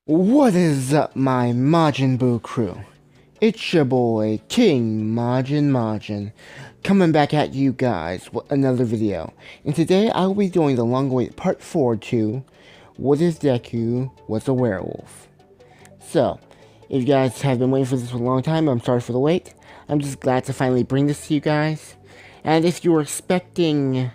What is up, my Majin Buu crew? It's your boy, King Majin, coming back at you guys with another video. And today I will be doing the long-awaited part 4 to What if Deku was a werewolf? So, if you guys have been waiting for this for a long time, I'm sorry for the wait. I'm just glad to finally bring this to you guys. And if you were expecting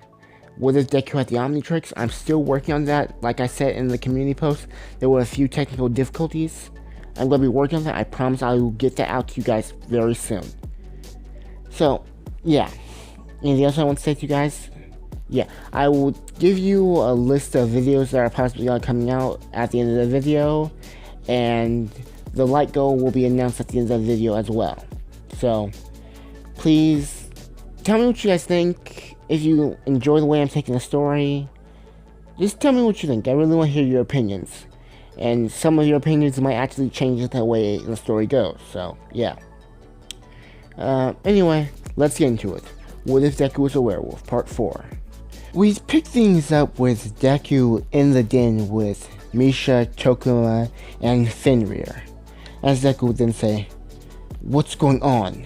What if Deku had the Omnitrix, I'm still working on that. Like I said in the community post, there were a few technical difficulties. I'm going to be working on that. I promise I will get that out to you guys very soon. So, yeah. Anything else I want to say to you guys? Yeah, I will give you a list of videos that are possibly coming out at the end of the video. And the light goal will be announced at the end of the video as well. So, please tell me what you guys think. If you enjoy the way I'm taking the story, just tell me what you think. I really want to hear your opinions. And some of your opinions might actually change the way the story goes. So, yeah. Anyway, let's get into it. What if Deku was a werewolf? Part 4. We pick things up with Deku in the den with Misha, Tokuma, and Fenrir. As Deku would then say, "What's going on?"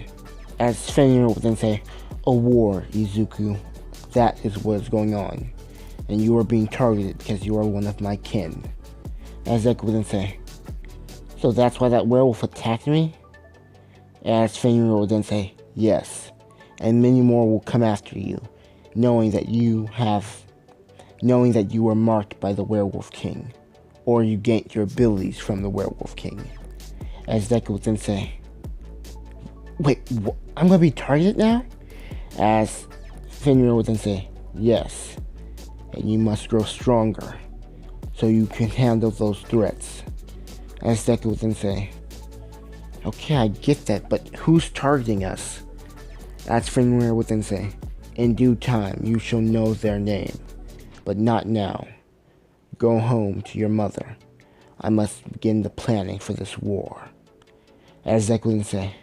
As Fenrir would then say, "A war, Izuku. That is what is going on. And you are being targeted because you are one of my kin." As Deku would then say, "So that's why that werewolf attacked me?" As Fenrir would then say, "Yes. And many more will come after you, knowing that you were marked by the Werewolf King, or you gained your abilities from the Werewolf King." As Deku would then say, "Wait, I'm gonna be targeted now?" As Fenrir would then say, "Yes, and you must grow stronger, so you can handle those threats." As Deku would then say, "Okay, I get that, but who's targeting us?" As Fenrir would then say, "In due time, you shall know their name, but not now. Go home to your mother. I must begin the planning for this war." As Deku would then say,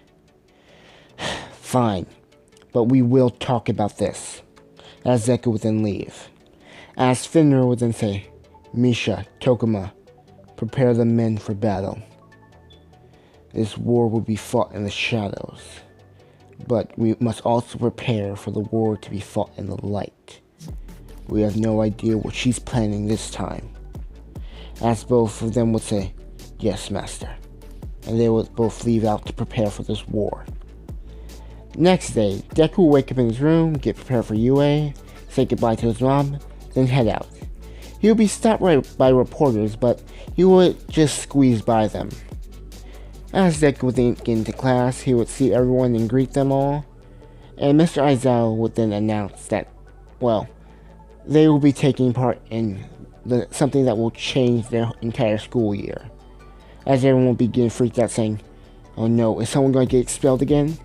"Fine, but we will talk about this." As Deku would then leave. As Fenrir would then say, "Misha, Tokuma, prepare the men for battle. This war will be fought in the shadows, but we must also prepare for the war to be fought in the light. We have no idea what she's planning this time." As both of them would say, "Yes, master." And they would both leave out to prepare for this war. Next day, Deku will wake up in his room, get prepared for UA, say goodbye to his mom, then head out. He would be stopped by reporters, but he would just squeeze by them. As Deku would then get into class, he would see everyone and greet them all, and Mr. Aizawa would then announce that, well, they will be taking part in something that will change their entire school year. As everyone will be getting freaked out saying, "Oh no, is someone going to get expelled again?"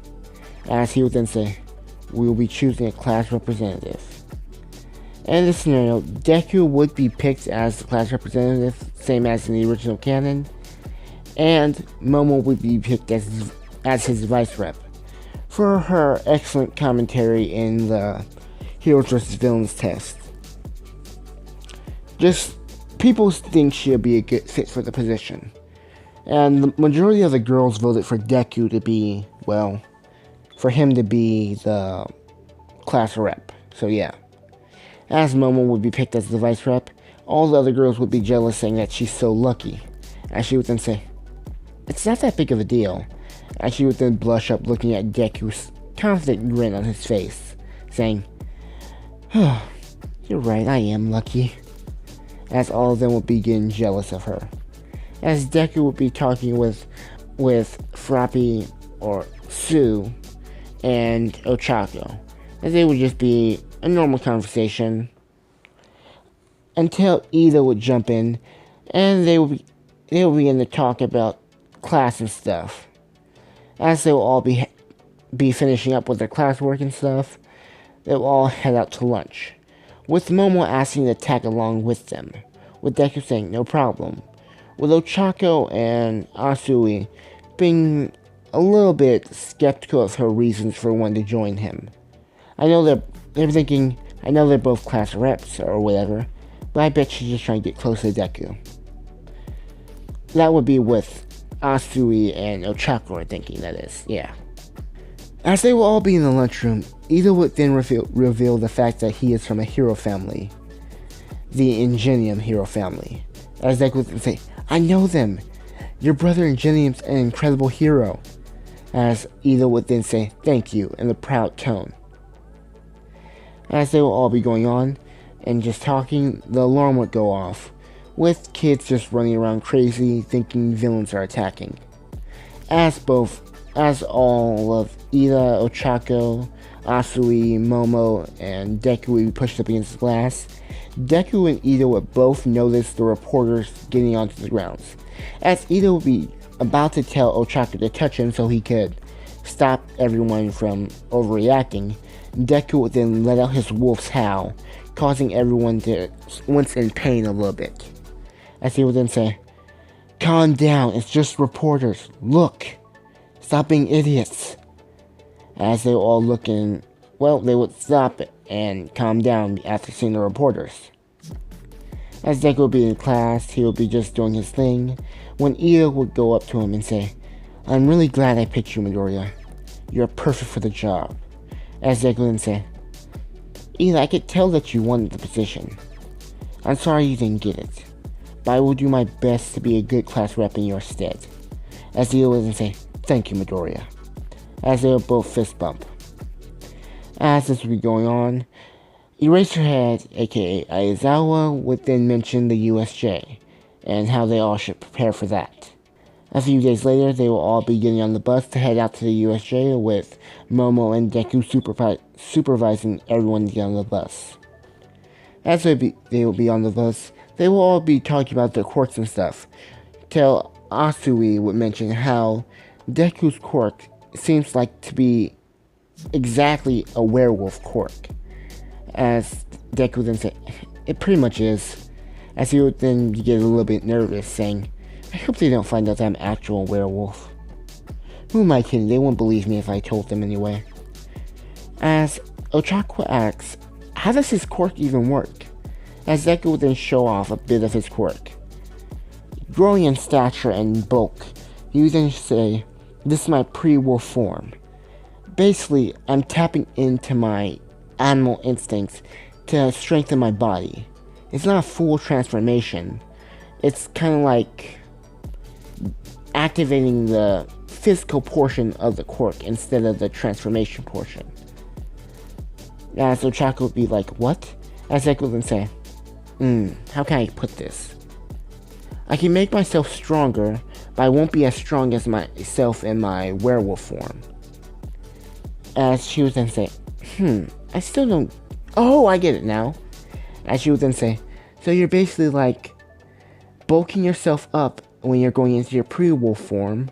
As he would then say, "We will be choosing a class representative." In this scenario, Deku would be picked as the class representative, same as in the original canon, and Momo would be picked as his vice rep for her excellent commentary in the Heroes vs. Villains test. Just, people think she'll be a good fit for the position. And the majority of the girls voted for Deku to be, well, for him to be the class rep. So yeah. As Momo would be picked as the vice rep, all the other girls would be jealous, saying that she's so lucky. As she would then say, "It's not that big of a deal." As she would then blush up, looking at Deku's confident grin on his face, saying, "Oh, you're right, I am lucky." As all of them would be getting jealous of her. As Deku would be talking with Frappy or Sue and Ochako, as they would just be a normal conversation until Ida would jump in, and they would begin to talk about class and stuff. As they will all be finishing up with their classwork and stuff, they will all head out to lunch, with Momo asking to tag along with them, with Deku saying no problem, with Ochako and Asui being a little bit skeptical of her reasons for wanting to join him. I know they're thinking, I know they're both class reps or whatever, but I bet she's just trying to get close to Deku. That would be with Asui and Ochako are thinking, that is, yeah. As they will all be in the lunchroom, Ida would then reveal the fact that he is from a hero family. The Ingenium hero family. As Deku would say, I know them! Your brother Ingenium's an incredible hero. As Ida would then say, thank you, in a proud tone. As they will all be going on and just talking, the alarm would go off, with kids just running around crazy, thinking villains are attacking. As all of Ida, Ochako, Asui, Momo, and Deku would be pushed up against the glass, Deku and Ida would both notice the reporters getting onto the grounds. As Ida would be about to tell Ochako to touch him so he could stop everyone from overreacting, Deku would then let out his wolf's howl, causing everyone to wince in pain a little bit. As he would then say, calm down, it's just reporters, look, stop being idiots. As they were all looking, well, they would stop and calm down after seeing the reporters. As Deku would be in class, he would be just doing his thing, when Ida would go up to him and say, I'm really glad I picked you, Midoriya. You're perfect for the job. As Deku would say, Ida, I could tell that you wanted the position. I'm sorry you didn't get it, but I will do my best to be a good class rep in your stead. As Ida would then say, thank you, Midoriya. As they would both fist bump. As this would be going on, Eraserhead, aka Aizawa, would then mention the USJ, and how they all should prepare for that. A few days later, they will all be getting on the bus to head out to the USJ, with Momo and Deku supervising everyone to get on the bus. As they will be on the bus, they will all be talking about their quirks and stuff, till Asui would mention how Deku's quirk seems like to be exactly a werewolf quirk. As Deku then said, it pretty much is. As he would then get a little bit nervous, saying, I hope they don't find out that I'm actual werewolf. Who am I kidding? They won't believe me if I told them anyway. As Ochako asks, how does his quirk even work? As Deku would then show off a bit of his quirk. Growing in stature and bulk, he would then say, this is my pre-wolf form. Basically, I'm tapping into my animal instincts to strengthen my body. It's not a full transformation. It's kind of like activating the physical portion of the quirk instead of the transformation portion. So Ochako would be like, what? As Deku would then say, how can I put this? I can make myself stronger, but I won't be as strong as myself in my werewolf form. As she would then say, I still don't... Oh, I get it now. As she would then say, so you're basically like bulking yourself up when you're going into your pre-wolf form,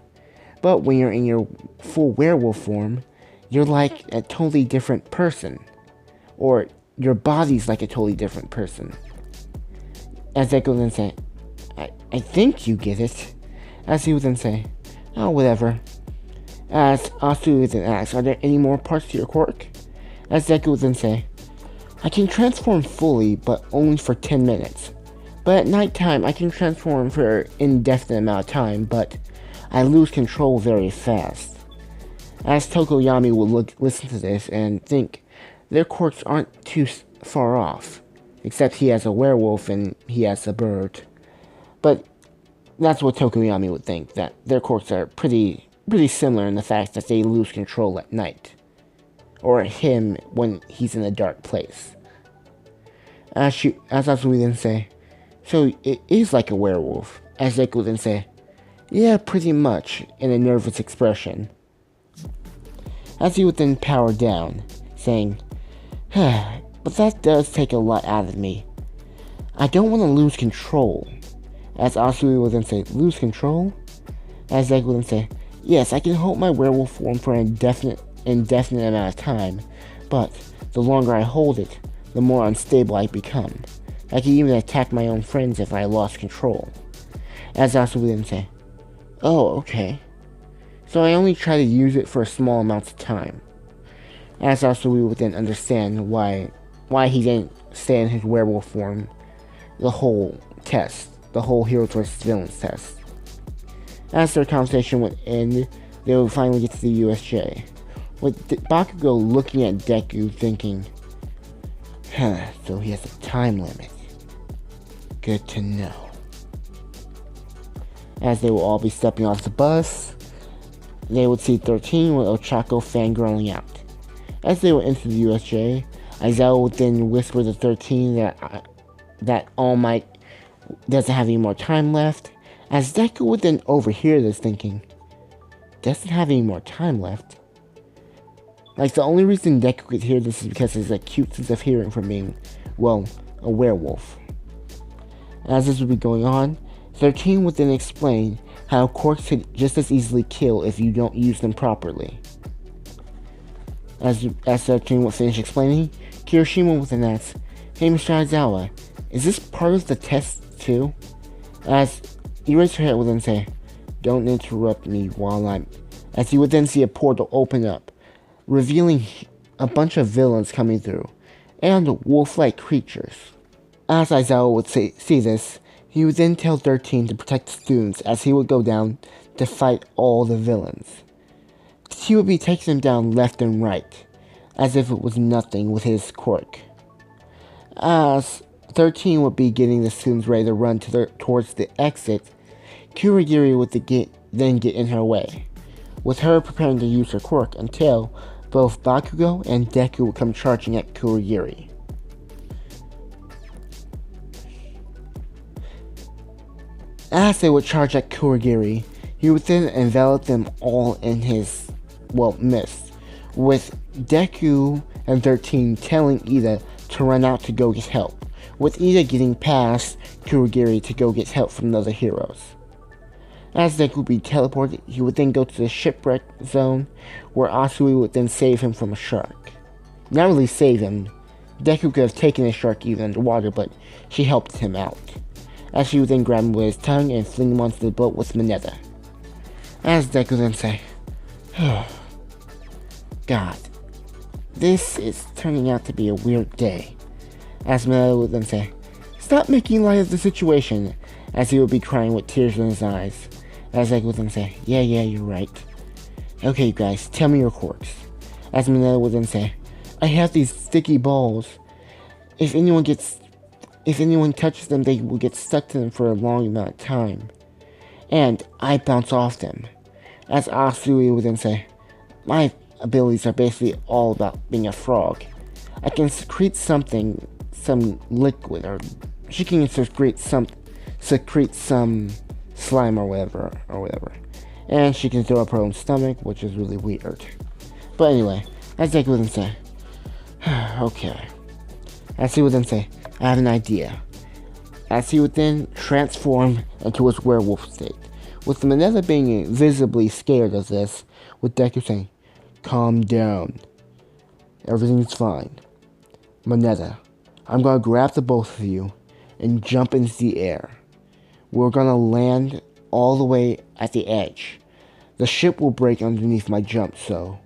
but when you're in your full werewolf form, you're like a totally different person. Or your body's like a totally different person. As Deku would then say, I think you get it. As he would then say, oh, whatever. As Asu would then ask, are there any more parts to your quirk? As Deku would then say, I can transform fully, but only for 10 minutes. But at nighttime, I can transform for an indefinite amount of time, but I lose control very fast. As Tokoyami would listen to this and think, their quirks aren't too far off. Except he has a werewolf and he has a bird. But that's what Tokoyami would think, that their quirks are pretty similar in the fact that they lose control at night. Or him when he's in a dark place. As Asui then say, so it is like a werewolf. As Deku then say, yeah, pretty much, in a nervous expression. As he would then power down, saying, but that does take a lot out of me. I don't want to lose control. As Asui would then say, lose control? As Deku would then say, yes, I can hold my werewolf form for an indefinite amount of time, but the longer I hold it, the more unstable I become. I can even attack my own friends if I lost control. As Asui would then say, oh, okay. So I only try to use it for a small amount of time. As Asui would then understand why he didn't stay in his werewolf form the whole test, the whole Heroes vs. Villains test. As their conversation would end, they would finally get to the USJ, with Bakugo looking at Deku thinking, so he has a time limit. Good to know. As they will all be stepping off the bus, they would see 13 with Ochako fangirling out. As they would enter the USJ, Aizawa would then whisper to 13 that All Might doesn't have any more time left, as Deku would then overhear this thinking, doesn't have any more time left? Like, the only reason Deku could hear this is because of his acute sense of hearing from being, well, a werewolf. As this would be going on, 13 would then explain how quirks could just as easily kill if you don't use them properly. As 13 would finish explaining, Kirishima would then ask, "Hey Mr. Aizawa, is this part of the test too?" As Eraserhead would then say, "Don't interrupt me while I'm..." As he would then see a portal open up, revealing a bunch of villains coming through, and wolf-like creatures. As Aizawa would see this, he would then tell 13 to protect the students as he would go down to fight all the villains. He would be taking them down left and right, as if it was nothing with his quirk. As 13 would be getting the students ready to run towards the exit, Kurogiri would then get in her way, with her preparing to use her quirk until both Bakugo and Deku would come charging at Kurogiri. As they would charge at Kurogiri, he would then envelop them all in his, mist, with Deku and 13 telling Ida to run out to go get help, with Ida getting past Kurogiri to go get help from the other heroes. As Deku would be teleported, he would then go to the shipwreck zone, where Asui would then save him from a shark. Not really save him. Deku could have taken the shark even underwater, but she helped him out, as she would then grab him with his tongue and fling him onto the boat with Mineta. As Deku then say, God, this is turning out to be a weird day. As Mineta would then say, stop making light of the situation, as he would be crying with tears in his eyes. As Deku would then say, yeah, you're right. Okay guys, tell me your quirks. As Mineta would then say, I have these sticky balls. If anyone touches them, they will get stuck to them for a long amount of time. And I bounce off them. As Asui would then say, my abilities are basically all about being a frog. I can secrete some liquid, or she can secrete some slime or whatever. And she can throw up her own stomach, which is really weird. But anyway, as Deku would then say, okay. As he would then say, I have an idea. As he would then transform into his werewolf state, with Mineta being visibly scared of this, with Deku saying, calm down. Everything's fine. Mineta, I'm gonna grab the both of you and jump into the air. We're gonna land all the way at the edge. The ship will break underneath my jump, so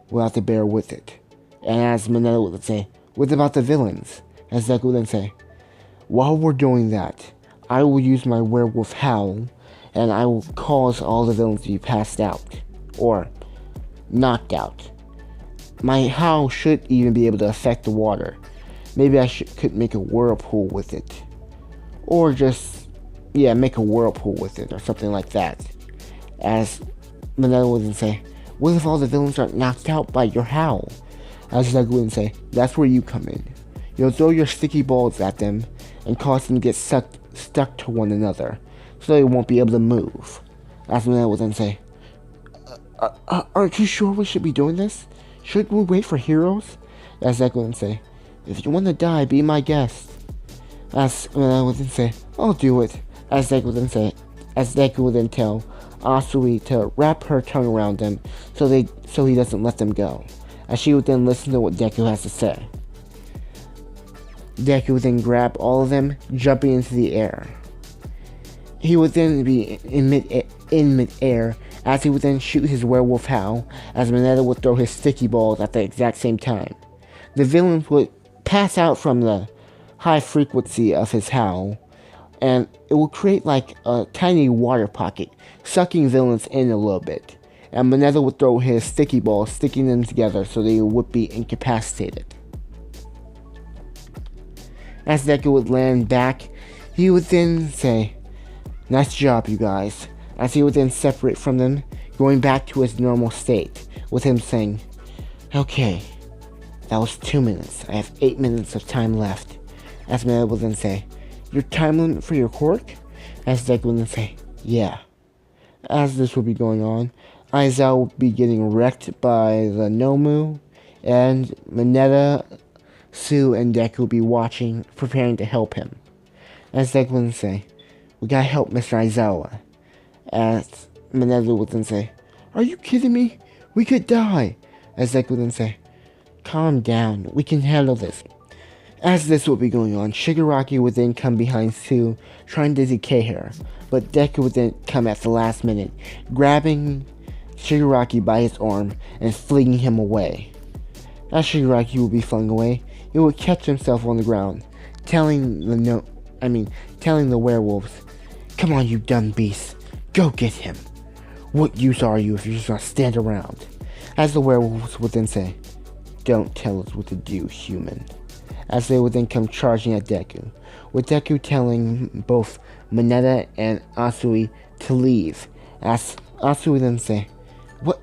we'll have to bear with it. And as Mineta would say, what about the villains? As Deku would then say, while we're doing that, I will use my werewolf howl, and I will cause all the villains to be passed out, or knocked out. My howl should even be able to affect the water. Maybe I could make a whirlpool with it. Or just, make a whirlpool with it, or something like that. As Mineta would then say, what if all the villains are knocked out by your howl? As Deku would then say, that's where you come in. You'll throw your sticky balls at them and cause them to get stuck to one another, so they won't be able to move. As Mineta would then say, aren't you sure we should be doing this? Should we wait for heroes? As Deku would then say, if you want to die, be my guest. As Mineta would then say, I'll do it. As Deku would then tell Asui to wrap her tongue around him so he doesn't let them go. As she would then listen to what Deku has to say. Deku would then grab all of them, jumping into the air. He would then be in mid-air, as he would then shoot his werewolf howl, as Mineta would throw his sticky balls at the exact same time. The villains would pass out from the high frequency of his howl, and it will create like a tiny water pocket, sucking villains in a little bit. And Mineta would throw his sticky balls, sticking them together so they would be incapacitated. As Deku would land back, he would then say, "Nice job, you guys," as he would then separate from them, going back to his normal state, with him saying, "Okay, that was 2 minutes. I have 8 minutes of time left." As Mineta would then say, "Your time limit for your quirk?" As Deku would then say, "Yeah." As this would be going on, Aizawa would be getting wrecked by the Nomu, and Mineta, Sue, and Deku would be watching, preparing to help him. As Deku would then say, "We gotta help Mr. Aizawa." As Mineta would then say, "Are you kidding me? We could die." As Deku would then say, "Calm down, we can handle this." As this would be going on, Shigaraki would then come behind Sue, trying to decay her, but Deku would then come at the last minute, grabbing Shigaraki by his arm and flinging him away. As Shigaraki would be flung away, he would catch himself on the ground, telling the werewolves, "Come on, you dumb beasts, go get him. What use are you if you're just gonna stand around?" As the werewolves would then say, "Don't tell us what to do, human." As they would then come charging at Deku, with Deku telling both Mineta and Asui to leave. As Asui would then say,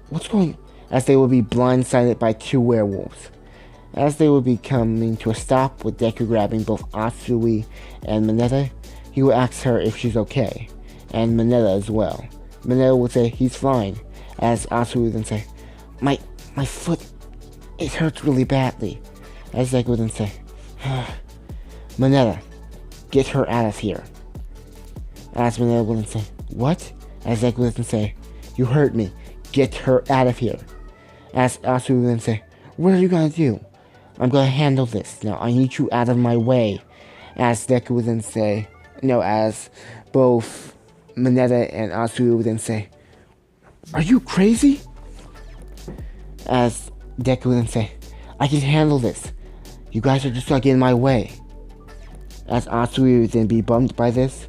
What's going on?" As they would be blindsided by 2 werewolves. As they would be coming to a stop with Deku grabbing both Asui and Mineta, he would ask her if she's okay, and Mineta as well. Mineta would say he's fine, as Asui would then say, My foot, it hurts really badly." As Deku would then say, "Mineta, get her out of here." As Mineta would then say, "What?" As Deku would then say, "You heard me, get her out of here." As Asui would then say, "What are you gonna do?" "I'm gonna handle this. Now I need you out of my way." As Deku would then say, as both Mineta and Asui would then say, "Are you crazy?" As Deku would then say, "I can handle this. You guys are just gonna get in my way." As Asui would then be bummed by this,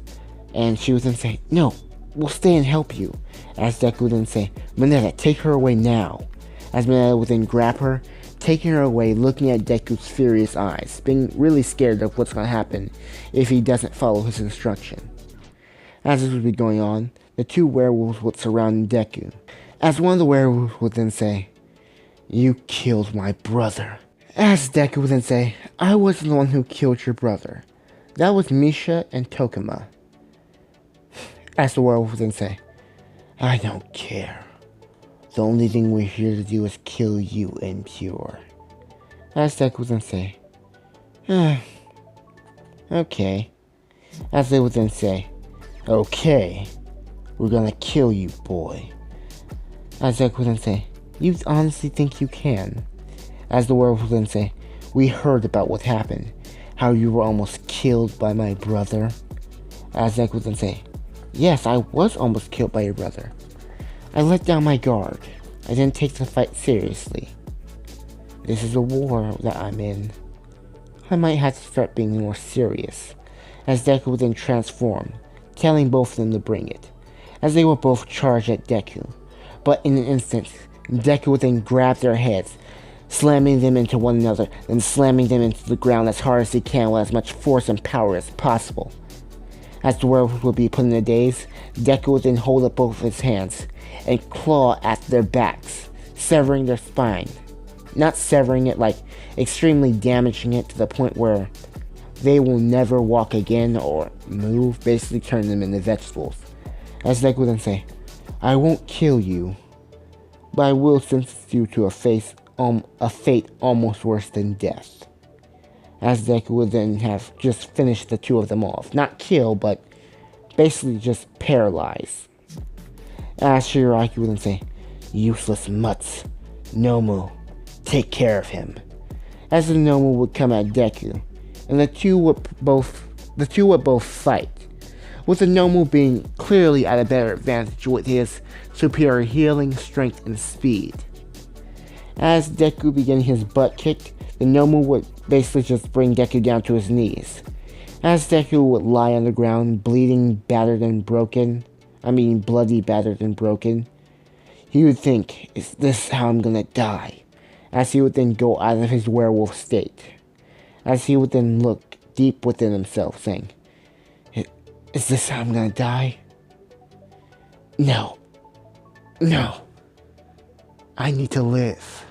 and she would then say, "No, we'll stay and help you." As Deku would then say, "Mineta, take her away now." As Mineta would then grab her, taking her away, looking at Deku's furious eyes, being really scared of what's gonna happen if he doesn't follow his instruction. As this would be going on, the 2 werewolves would surround Deku. As one of the werewolves would then say, "You killed my brother." As Deku would then say, "I wasn't the one who killed your brother. That was Misha and Tokuma." As the werewolf would then say, "I don't care. The only thing we're here to do is kill you, impure." As Deku would then say, "Okay." As they would then say, "Okay, we're gonna kill you, boy." As Deku would then say, "You honestly think you can?" As the werewolf would then say, "We heard about what happened, how you were almost killed by my brother." As Deku would then say, "Yes, I was almost killed by your brother. I let down my guard. I didn't take the fight seriously. This is a war that I'm in. I might have to start being more serious." As Deku would then transform, telling both of them to bring it, as they would both charge at Deku. But in an instant, Deku would then grab their heads, slamming them into one another, then slamming them into the ground as hard as he can with as much force and power as possible. As the werewolf would be put in a daze, Deku would then hold up both of his hands and claw at their backs, severing their spine. Not severing it, like extremely damaging it to the point where they will never walk again or move, basically turning them into vegetables. As Deku would then say, "I won't kill you, but I will sentence you to a fate almost worse than death." As Deku would then have just finished the 2 of them off. Not kill, but basically just paralyze. As Shigaraki would then say, "Useless mutts. Nomu, take care of him." As the Nomu would come at Deku, and the two would both fight, with the Nomu being clearly at a better advantage with his superior healing, strength, and speed. As Deku began his butt kick, the Nomu would basically just bring Deku down to his knees. As Deku would lie on the ground, bleeding, battered and broken, bloody, battered and broken, he would think, is this how I'm gonna die? As he would then go out of his werewolf state. As he would then look deep within himself, saying, is this how I'm gonna die? No. No. I need to live.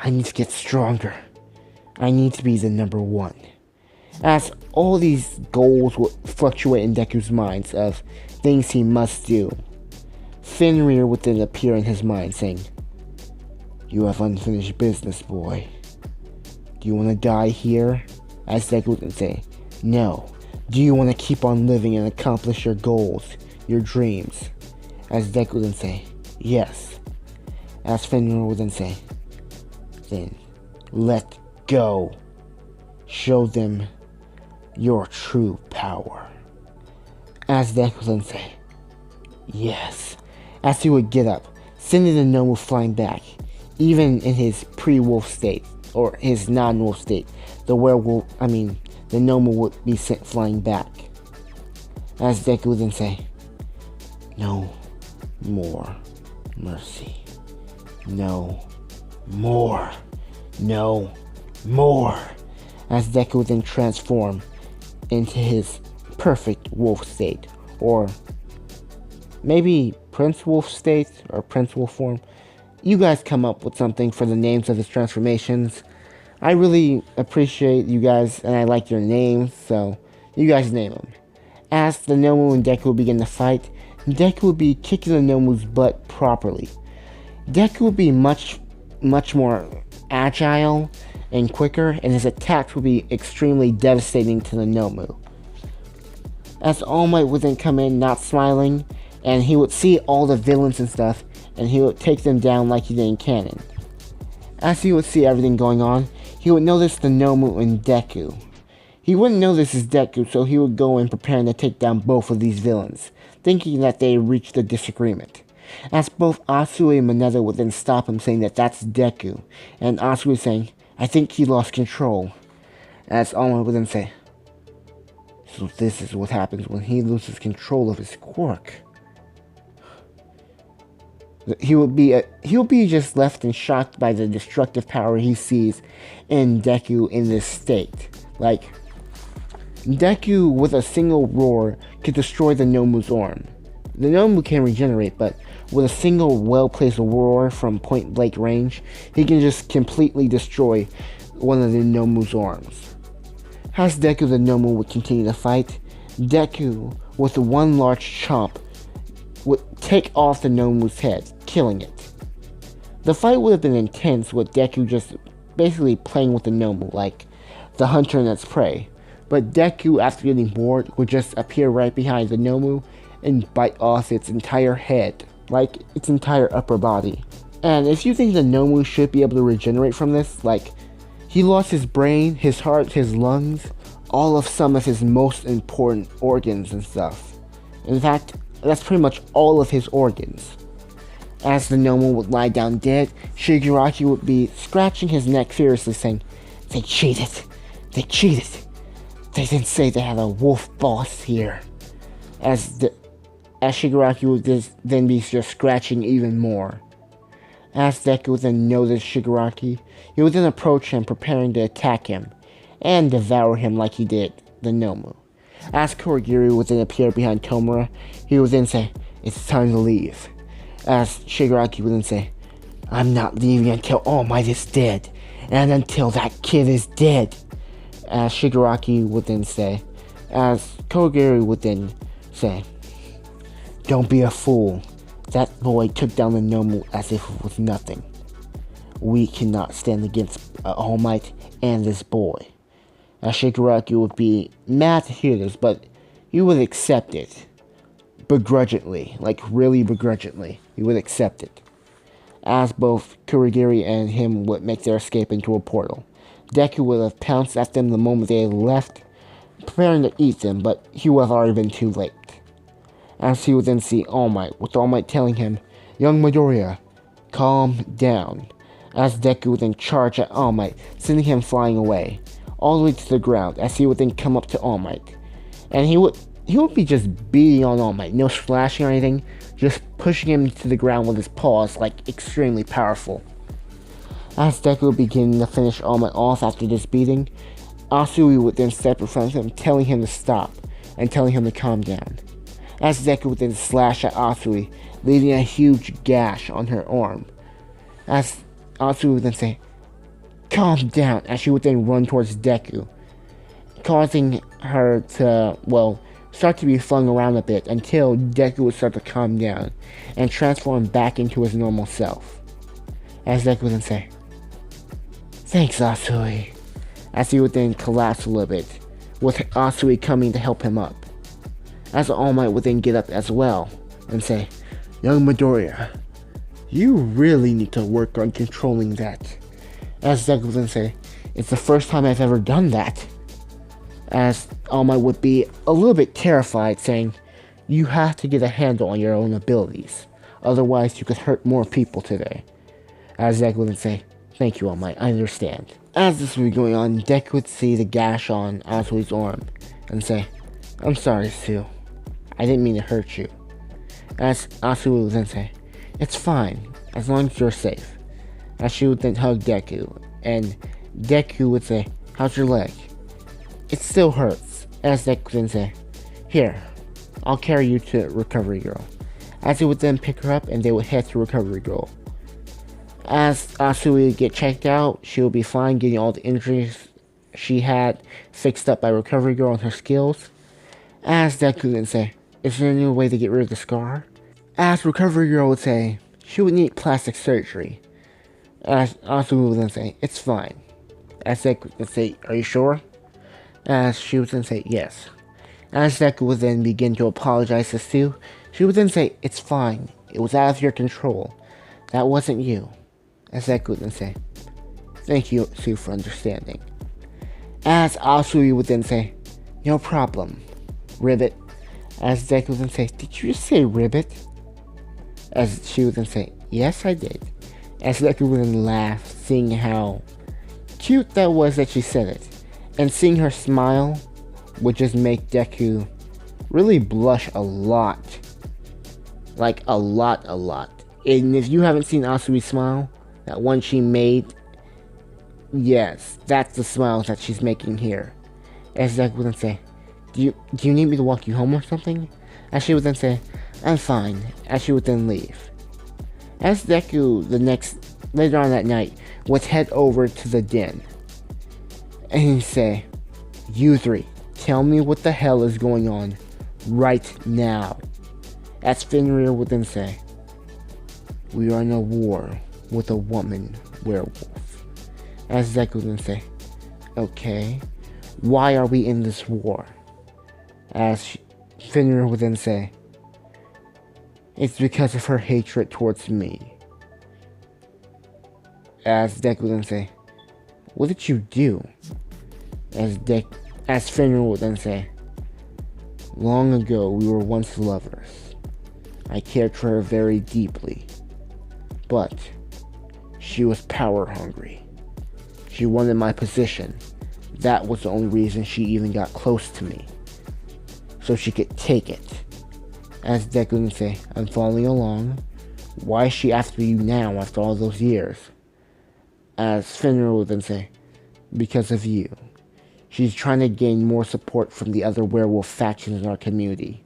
I need to get stronger. I need to be the number one. As all these goals would fluctuate in Deku's minds of things he must do, Fenrir would then appear in his mind saying, you have unfinished business, boy. Do you want to die here? As Deku would then say, no. Do you want to keep on living and accomplish your goals, your dreams? As Deku would then say, yes. As Fenrir would then say, then let go. Show them your true power. As Deku would then say, yes. As he would get up, sending the Nomu flying back, even in his pre-wolf state, or his non-wolf state, the Nomu would be sent flying back. As Deku would then say, no more mercy. No more. No more. As Deku would then transform into his perfect wolf state, or maybe Prince Wolf state, or Prince Wolf form. You guys come up with something for the names of his transformations. I really appreciate you guys, and I like your names, so you guys name them. As the Nomu and Deku begin to fight, Deku will be kicking the Nomu's butt properly. Deku will be much more agile and quicker, and his attacks will be extremely devastating to the Nomu. As All Might would then come in not smiling, and he would see all the villains and stuff, and he would take them down like he did in canon. As he would see everything going on, he would notice the Nomu and Deku. He wouldn't know this is Deku, so he would go in preparing to take down both of these villains, thinking that they reached a disagreement. As both Asui and Mineta would then stop him, saying that that's Deku, and Asui saying, I think he lost control. As All Might would then say, so this is what happens when he loses control of his quirk. He will be just left in shock by the destructive power he sees in Deku in this state. Like, Deku with a single roar could destroy the Nomu's arm. The Nomu can regenerate, but with a single well-placed roar from point-blank range, he can just completely destroy one of the Nomu's arms. As Deku the Nomu would continue to fight, Deku, with one large chomp, would take off the Nomu's head, killing it. The fight would have been intense, with Deku just basically playing with the Nomu, like the hunter and its prey. But Deku, after getting bored, would just appear right behind the Nomu and bite off its entire head, like its entire upper body. And if you think the Nomu should be able to regenerate from this, like, he lost his brain, his heart, his lungs, all of some of his most important organs and stuff. In fact, that's pretty much all of his organs. As the Nomu would lie down dead, Shigaraki would be scratching his neck furiously, saying, they cheated. They cheated. They didn't say they had a wolf boss here. As Shigaraki would then be just scratching even more. As Deku would then notice Shigaraki, he would then approach him, preparing to attack him, and devour him like he did the Nomu. As Kurogiri would then appear behind Tomura, he would then say, it's time to leave. As Shigaraki would then say, I'm not leaving until All Might is dead, and until that kid is dead. As Shigaraki would then say, as Kurogiri would then say, don't be a fool. That boy took down the Nomu as if it was nothing. We cannot stand against All Might and this boy. As Shigaraki would be mad to hear this, but he would accept it. Begrudgingly, like really begrudgingly, he would accept it. As both Kurogiri and him would make their escape into a portal, Deku would have pounced at them the moment they had left, preparing to eat them, but he would have already been too late. As he would then see All Might, with All Might telling him, young Midoriya, calm down. As Deku would then charge at All Might, sending him flying away. all the way to the ground as he would then come up to All Might. And he would be just beating on All Might, no splashing or anything, just pushing him to the ground with his paws, like extremely powerful. As Deku would begin to finish All Might off after this beating, Asui would then step in front of him, telling him to stop and telling him to calm down. As Deku would then slash at Asui, leaving a huge gash on her arm. As Asui would then say, "Calm down," as she would then run towards Deku, causing her to, start to be flung around a bit until Deku would start to calm down and transform back into his normal self. As Deku would then say, "Thanks, Asui," as he would then collapse a little bit, with Asui coming to help him up. As All Might would then get up as well and say, "Young Midoriya, you really need to work on controlling that." As Deku would then say, "It's the first time I've ever done that." As All Might would be a little bit terrified, saying, "You have to get a handle on your own abilities, otherwise you could hurt more people today." As Deku would then say, "Thank you, All Might, I understand." As this would be going on, Deku would see the gash on Asui's arm and say, "I'm sorry, Sue. I didn't mean to hurt you." As Asui would then say, "It's fine, as long as you're safe." As she would then hug Deku, and Deku would say, "How's your leg?" "It still hurts." As Deku would then say, "Here, I'll carry you to Recovery Girl." As he would then pick her up and they would head to Recovery Girl. As Asui would get checked out, she would be fine, getting all the injuries she had fixed up by Recovery Girl and her skills. As Deku would then say, "Is there any way to get rid of the scar?" As Recovery Girl would say, she would need plastic surgery. As Asui would then say, "It's fine." As Deku would say, "Are you sure?" As she would then say, "Yes." As Deku would then begin to apologize to Sue, she would then say, "It's fine. It was out of your control. That wasn't you." As Deku would then say, "Thank you, Sue, for understanding." As Asui would then say, "No problem, Ribbit." As Deku would then say, "Did you just say Ribbit?" As she would then say, "Yes, I did." As Deku would then laugh, seeing how cute that was that she said it. And seeing her smile would just make Deku really blush a lot. Like, a lot. And if you haven't seen Asui smile, that one she made, yes, that's the smile that she's making here. As Deku would then say, do you need me to walk you home or something?" As she would then say, "I'm fine." As she would then leave. As Deku, later on that night, would head over to the den. And he'd say, "You three, tell me what the hell is going on right now." As Fenrir would then say, "We are in a war with a woman werewolf." As Deku would then say, "Okay, why are we in this war?" As Fenrir would then say, "It's because of her hatred towards me." As Deku would then say, "What did you do?" As Fenrir would then say, "Long ago we were once lovers. I cared for her very deeply. But she was power hungry. She wanted my position. That was the only reason she even got close to me. So she could take it." As Deku would say, "I'm following along. Why is she after you now after all those years?" As Fenrir would then say, "Because of you. She's trying to gain more support from the other werewolf factions in our community.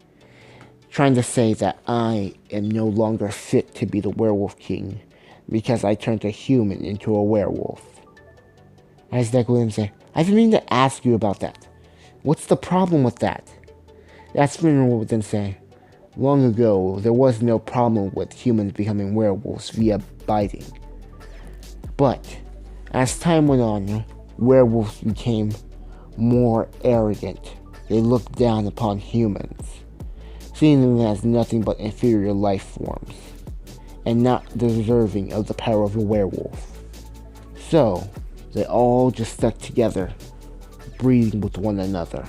Trying to say that I am no longer fit to be the werewolf king because I turned a human into a werewolf." As Deku would then say, "I've been meaning to ask you about that. What's the problem with that?" As Fenrir would then say, "Long ago, there was no problem with humans becoming werewolves via biting. But as time went on, werewolves became more arrogant. They looked down upon humans, seeing them as nothing but inferior life forms, and not deserving of the power of a werewolf. So, they all just stuck together, breeding with one another.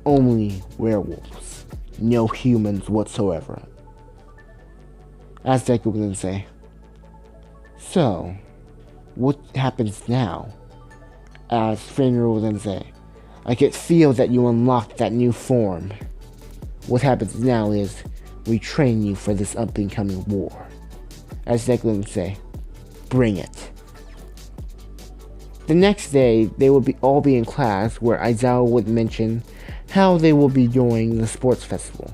Only werewolves, no humans whatsoever." As Deku would then say, "So, what happens now?" As Fenrir will then say, I could feel that you unlocked that new form. What happens now is, we train you for this up-and-coming war. As Deku will say, bring it. The next day, they will all be in class where Aizawa would mention how they will be joining the sports festival.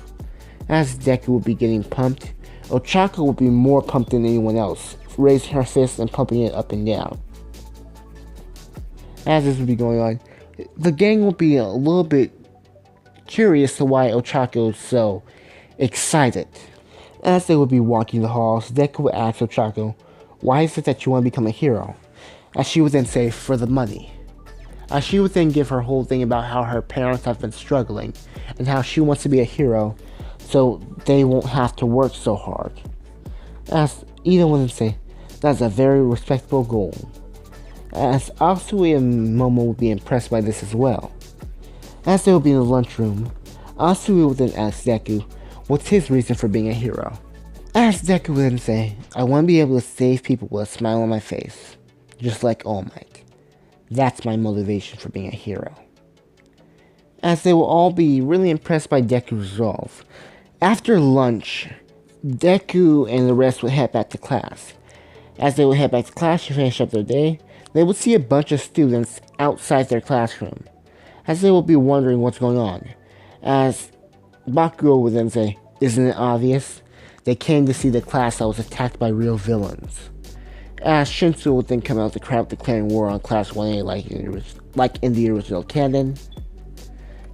As Deku will be getting pumped, Ochako will be more pumped than anyone else, raising her fist and pumping it up and down. As this will be going on, the gang will be a little bit curious to why Ochako is so excited. As they will be walking the halls, Deku will ask Ochako, why is it that you want to become a hero? As she would then say, for the money. As she would then give her whole thing about how her parents have been struggling, and how she wants to be a hero, so they won't have to work so hard. As Ida would then say, that's a very respectable goal. As Asui and Momo would be impressed by this as well. As they will be in the lunchroom, Asui would then ask Deku, what's his reason for being a hero? As Deku would then say, I want to be able to save people with a smile on my face, just like All Might. That's my motivation for being a hero. As they will all be really impressed by Deku's resolve. After lunch, Deku and the rest would head back to class. As they would head back to class to finish up their day, they would see a bunch of students outside their classroom, as they will be wondering what's going on. As Bakugo would then say, isn't it obvious? They came to see the class that was attacked by real villains. As Shinsu would then come out of the crowd declaring war on Class 1A like in the original canon.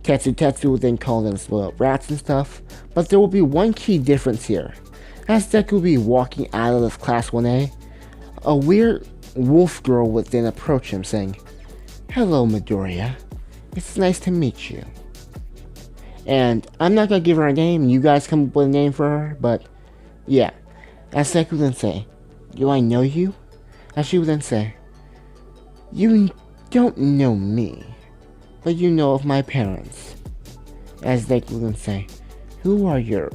Tetsu would then call them spoiled rats and stuff, but there will be one key difference here. As Deku will be walking out of Class 1A, a weird wolf girl would then approach him saying, hello Midoriya, it's nice to meet you. And I'm not gonna give her a name, you guys come up with a name for her, but yeah. As Deku would then say, do I know you? As she would then say, you don't know me, but you know of my parents. As Deku would then say, who are your...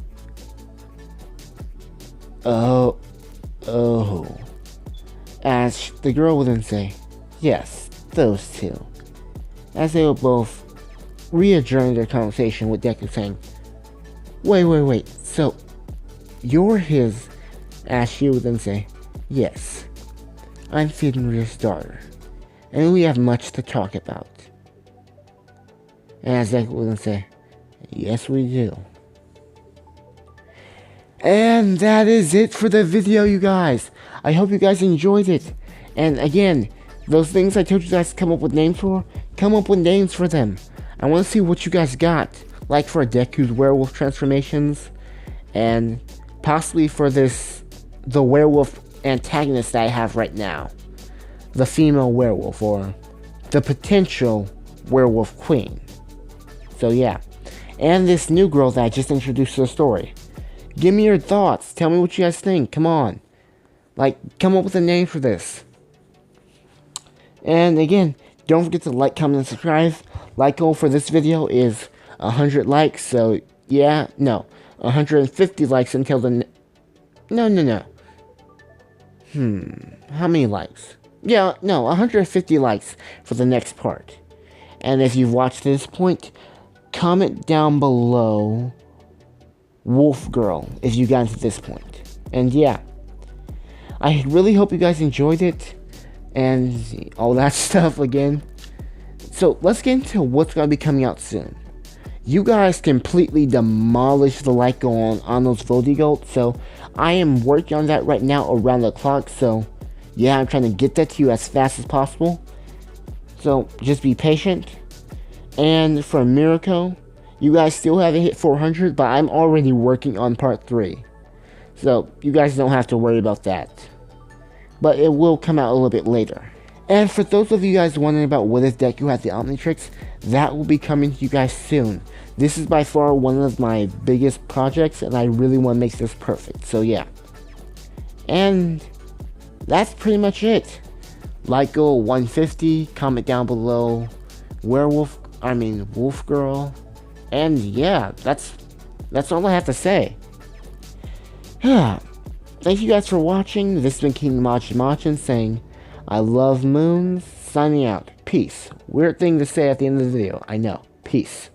Oh. As the girl would then say, yes, those two. As they will both re-adjourn their conversation with Deku saying, wait, so you're his... As she would then say, yes, I'm Fenrir's daughter, and we have much to talk about. And as Deku would then say, yes we do. And that is it for the video, you guys. I hope you guys enjoyed it. And again, those things I told you guys to come up with names for, come up with names for them. I want to see what you guys got. Like for Deku's werewolf transformations, and possibly for the werewolf antagonist that I have right now. The female werewolf, or the potential werewolf queen. So yeah. And this new girl that I just introduced to the story. Give me your thoughts. Tell me what you guys think. Come on. Like, come up with a name for this. And again, don't forget to like, comment, and subscribe. Like goal for this video is 100 likes. So, yeah, no. 150 likes until the... No. How many likes? Yeah, no, 150 likes for the next part. And if you've watched to this point, comment down below Wolf Girl if you got to this point. And yeah, I really hope you guys enjoyed it and all that stuff again. So let's get into what's going to be coming out soon. You guys completely demolished the like goal on those voting goals, so I am working on that right now around the clock. So yeah, I'm trying to get that to you as fast as possible. So just be patient. And for Miracle, you guys still haven't hit 400, but I'm already working on part 3. So you guys don't have to worry about that. But it will come out a little bit later. And for those of you guys wondering about what if Deku had the Omnitrix, that will be coming to you guys soon. This is by far one of my biggest projects, and I really want to make this perfect. So yeah. And that's pretty much it. Like goal 150, comment down below Wolf Girl. And yeah, that's all I have to say. Thank you guys for watching. This has been King Machin saying, I love moons, signing out. Peace. peace. Weird thing to say at the end of the video, I know. Peace.